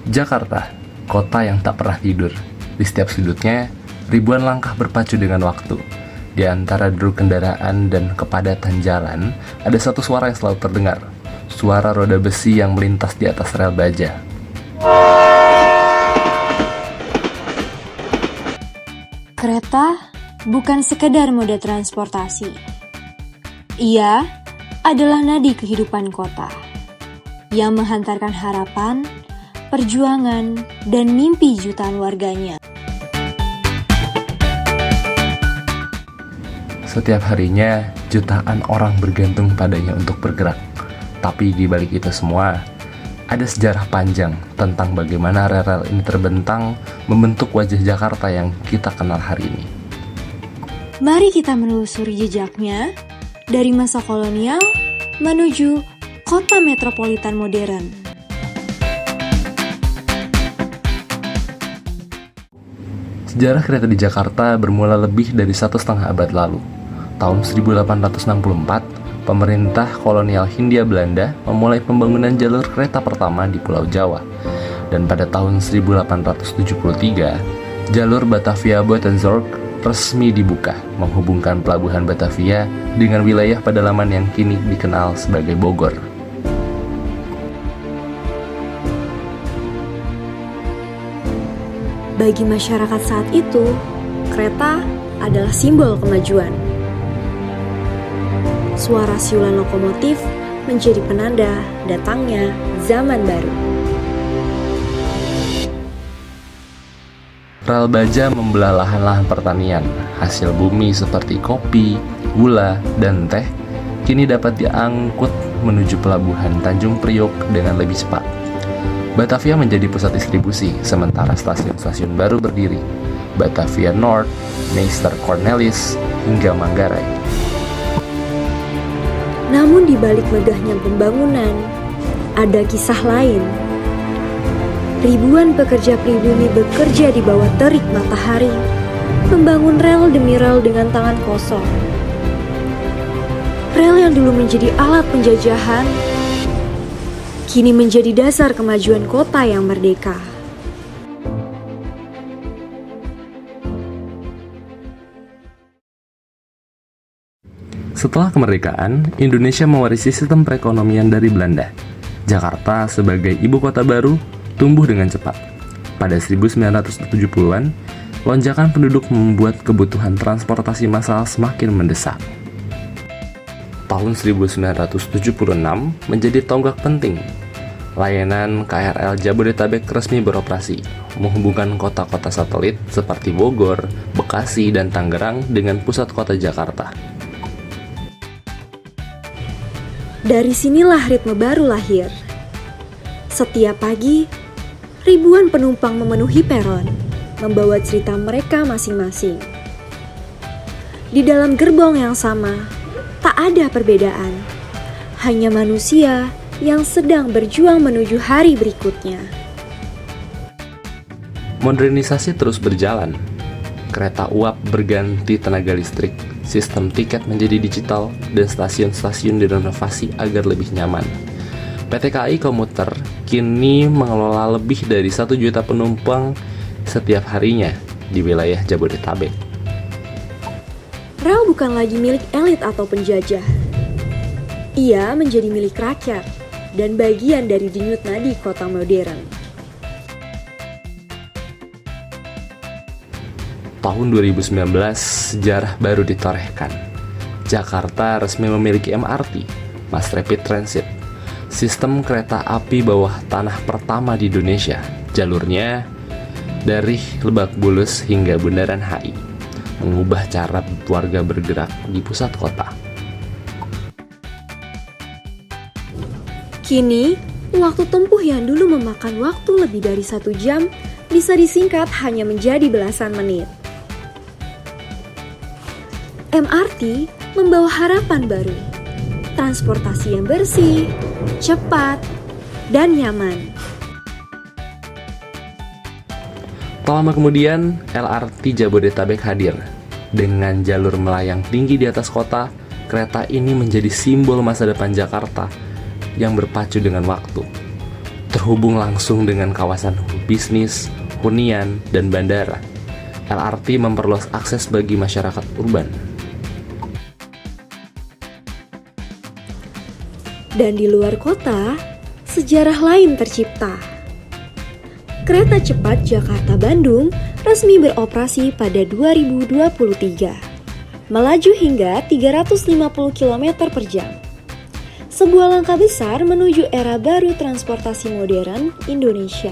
Jakarta, kota yang tak pernah tidur. Di setiap sudutnya, ribuan langkah berpacu dengan waktu. Di antara deru kendaraan dan kepadatan jalan, ada satu suara yang selalu terdengar. Suara roda besi yang melintas di atas rel baja. Kereta bukan sekedar moda transportasi. Ia adalah nadi kehidupan kota yang menghantarkan harapan, perjuangan, dan mimpi jutaan warganya. Setiap harinya, jutaan orang bergantung padanya untuk bergerak. Tapi di balik itu semua, ada sejarah panjang tentang bagaimana rel-rel ini terbentang membentuk wajah Jakarta yang kita kenal hari ini. Mari kita menelusuri jejaknya dari masa kolonial menuju kota metropolitan modern. Sejarah kereta di Jakarta bermula lebih dari 1,5 abad lalu. Tahun 1864, pemerintah kolonial Hindia Belanda memulai pembangunan jalur kereta pertama di Pulau Jawa. Dan pada tahun 1873, jalur Batavia-Buitenzorg resmi dibuka, menghubungkan pelabuhan Batavia dengan wilayah pedalaman yang kini dikenal sebagai Bogor. Bagi masyarakat saat itu, kereta adalah simbol kemajuan. Suara siulan lokomotif menjadi penanda datangnya zaman baru. Rel baja membelah lahan-lahan pertanian. Hasil bumi seperti kopi, gula, dan teh kini dapat diangkut menuju pelabuhan Tanjung Priok dengan lebih cepat. Batavia menjadi pusat distribusi, sementara stasiun-stasiun baru berdiri. Batavia North, Meister Cornelis, hingga Manggarai. Namun di balik megahnya pembangunan, ada kisah lain. Ribuan pekerja pribumi bekerja di bawah terik matahari, membangun rel demi rel dengan tangan kosong. Rel yang dulu menjadi alat penjajahan, kini menjadi dasar kemajuan kota yang merdeka. Setelah kemerdekaan, Indonesia mewarisi sistem perekonomian dari Belanda. Jakarta sebagai ibu kota baru tumbuh dengan cepat. Pada 1970-an, lonjakan penduduk membuat kebutuhan transportasi massal semakin mendesak. Tahun 1976 menjadi tonggak penting. Layanan KRL Jabodetabek resmi beroperasi, menghubungkan kota-kota satelit seperti Bogor, Bekasi, dan Tangerang dengan pusat kota Jakarta. Dari sinilah ritme baru lahir. Setiap pagi, ribuan penumpang memenuhi peron, membawa cerita mereka masing-masing. Di dalam gerbong yang sama, tak ada perbedaan. Hanya manusia yang sedang berjuang menuju hari berikutnya. Modernisasi terus berjalan. Kereta uap berganti tenaga listrik, sistem tiket menjadi digital, dan stasiun-stasiun direnovasi agar lebih nyaman. PT KAI Komuter kini mengelola lebih dari 1 juta penumpang setiap harinya di wilayah Jabodetabek. Rel bukan lagi milik elit atau penjajah. Ia menjadi milik rakyat dan bagian dari denyut nadi kota modern. Tahun 2019, sejarah baru ditorehkan. Jakarta resmi memiliki MRT, Mass Rapid Transit, sistem kereta api bawah tanah pertama di Indonesia. Jalurnya dari Lebak Bulus hingga Bundaran HI, mengubah cara warga bergerak di pusat kota. Kini, waktu tempuh yang dulu memakan waktu lebih dari 1 jam bisa disingkat hanya menjadi belasan menit. MRT membawa harapan baru, transportasi yang bersih, cepat, dan nyaman. Tak lama kemudian, LRT Jabodetabek hadir. Dengan jalur melayang tinggi di atas kota, kereta ini menjadi simbol masa depan Jakarta yang berpacu dengan waktu. terhubung langsung dengan kawasan bisnis, hunian, dan bandara. LRT memperluas akses bagi masyarakat urban. Dan di luar kota, sejarah lain tercipta. Kereta cepat Jakarta-Bandung resmi beroperasi pada 2023, melaju hingga 350 km per jam. Sebuah langkah besar menuju era baru transportasi modern Indonesia.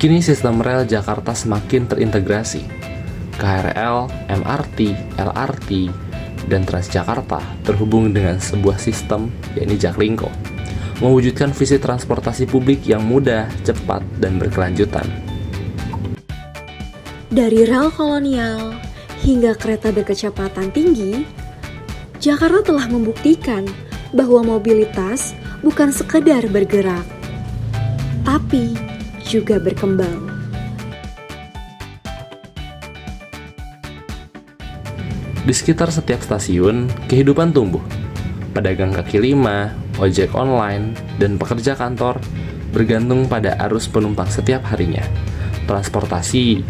Kini sistem rel Jakarta semakin terintegrasi. KRL, MRT, LRT, dan Transjakarta terhubung dengan sebuah sistem, yakni Jaklingko, mewujudkan visi transportasi publik yang mudah, cepat, dan berkelanjutan. Dari rel kolonial hingga kereta berkecepatan tinggi, Jakarta telah membuktikan bahwa mobilitas bukan sekedar bergerak, tapi juga berkembang. Di sekitar setiap stasiun, kehidupan tumbuh. Pedagang kaki lima, ojek online, dan pekerja kantor bergantung pada arus penumpang setiap harinya. Transportasi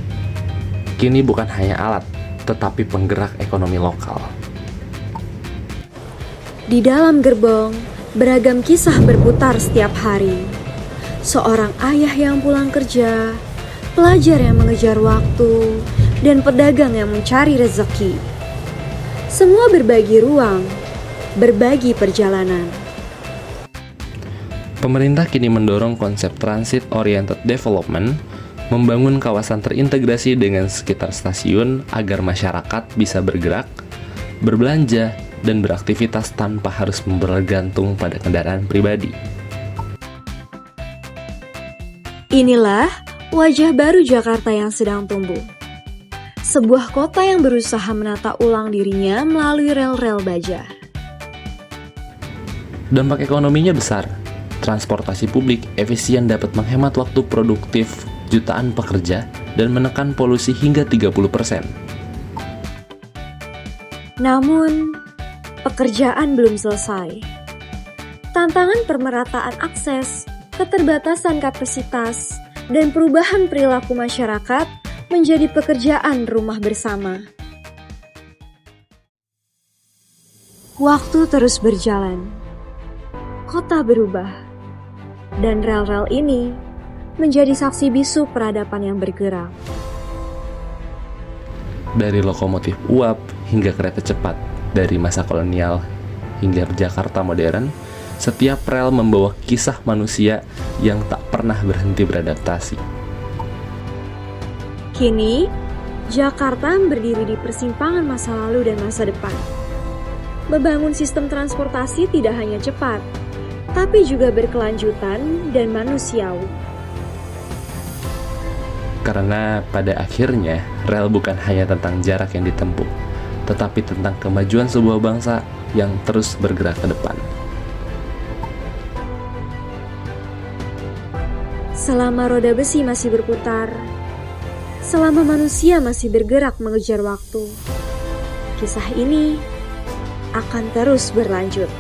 kini bukan hanya alat, tetapi penggerak ekonomi lokal. Di dalam gerbong, beragam kisah berputar setiap hari. Seorang ayah yang pulang kerja, pelajar yang mengejar waktu, dan pedagang yang mencari rezeki. Semua berbagi ruang, berbagi perjalanan. Pemerintah kini mendorong konsep transit-oriented development, membangun kawasan terintegrasi dengan sekitar stasiun agar masyarakat bisa bergerak, berbelanja, dan beraktivitas tanpa harus bergantung pada kendaraan pribadi. Inilah wajah baru Jakarta yang sedang tumbuh. Sebuah kota yang berusaha menata ulang dirinya melalui rel-rel baja. Dampak ekonominya besar. Transportasi publik efisien dapat menghemat waktu produktif jutaan pekerja dan menekan polusi hingga 30%. Namun, pekerjaan belum selesai. Tantangan pemerataan akses, keterbatasan kapasitas, dan perubahan perilaku masyarakat menjadi pekerjaan rumah bersama. Waktu terus berjalan, kota berubah, dan rel-rel ini menjadi saksi bisu peradaban yang bergerak. Dari lokomotif uap hingga kereta cepat, dari masa kolonial hingga Jakarta modern, setiap rel membawa kisah manusia yang tak pernah berhenti beradaptasi. Kini, Jakarta berdiri di persimpangan masa lalu dan masa depan. Membangun sistem transportasi tidak hanya cepat, tapi juga berkelanjutan dan manusiawi. Karena pada akhirnya, rel bukan hanya tentang jarak yang ditempuh, tetapi tentang kemajuan sebuah bangsa yang terus bergerak ke depan. Selama roda besi masih berputar, selama manusia masih bergerak mengejar waktu, kisah ini akan terus berlanjut.